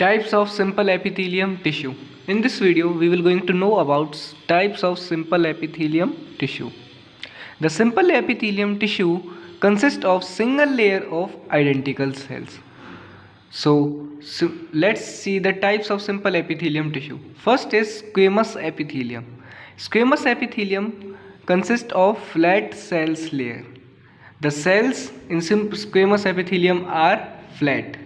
Types of simple epithelium tissue. In this video, we will going to know about types of simple epithelium tissue. The simple epithelium tissue consists of single layer of identical cells. So let's see the types of simple epithelium tissue. First is squamous epithelium. Squamous epithelium consists of flat cells layer. The cells in squamous epithelium are flat.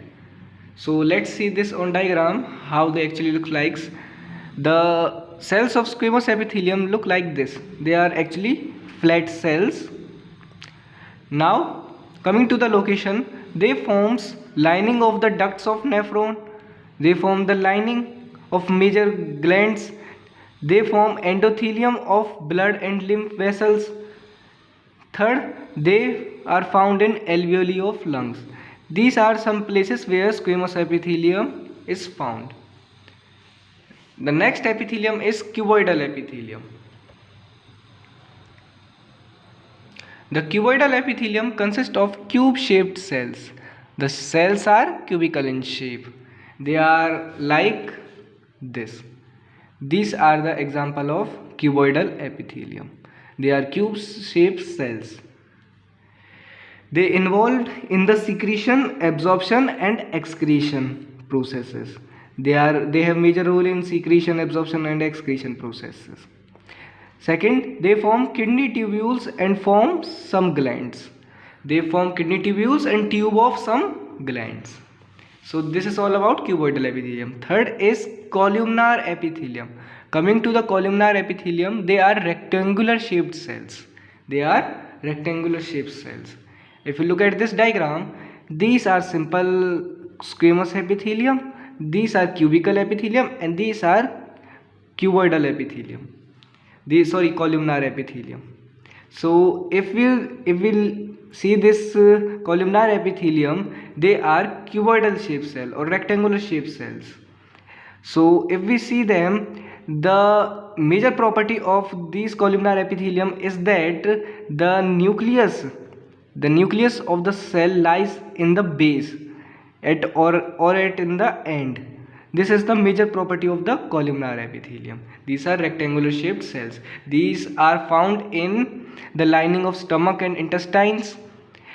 So let's see this on diagram how they actually look like. The cells of squamous epithelium look like this. They are actually flat cells. Now coming to the location, they forms lining of the ducts of nephron. They form the lining of major glands. They form endothelium of blood and lymph vessels. Third, they are found in alveoli of lungs. These are some places where squamous epithelium is found. The next epithelium is cuboidal epithelium. The cuboidal epithelium consists of cube-shaped cells. The cells are cubical in shape. They are like this. These are the example of cuboidal epithelium. They are cube-shaped cells. They involved in the secretion, absorption and excretion processes. They have major role in secretion, absorption and excretion processes. Second, they form kidney tubules and form some glands. They form kidney tubules and tube of some glands. So this is all about cuboidal epithelium. Third is columnar epithelium. Coming to the columnar epithelium, they are rectangular shaped cells. They are rectangular shaped cells. If you look at this diagram, these are simple squamous epithelium, these are cubical epithelium and these are cuboidal epithelium. Columnar epithelium. So if we'll see this columnar epithelium, they are cuboidal shaped cell or rectangular shaped cells. So if we see them, the major property of these columnar epithelium is that the nucleus of the cell lies in the base or at in the end. This is the major property of the columnar epithelium. These are rectangular shaped cells. These are found in the lining of stomach and intestines.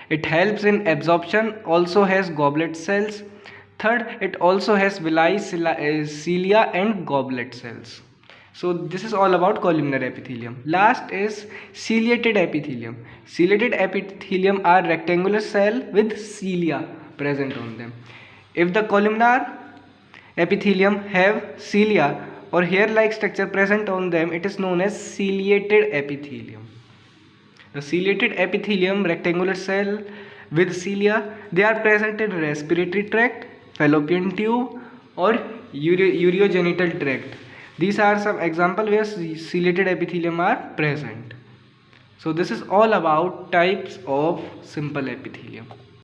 It helps in absorption, also has goblet cells. Third, it also has villi, cilia and goblet cells. So this is all about columnar epithelium. Last is ciliated epithelium. Ciliated epithelium are rectangular cell with cilia present on them. If the columnar epithelium have cilia or hair-like structure present on them, it is known as ciliated epithelium. The ciliated epithelium, rectangular cell with cilia, they are present in respiratory tract, fallopian tube or urogenital tract. These are some examples where ciliated epithelium are present. So this is all about types of simple epithelium.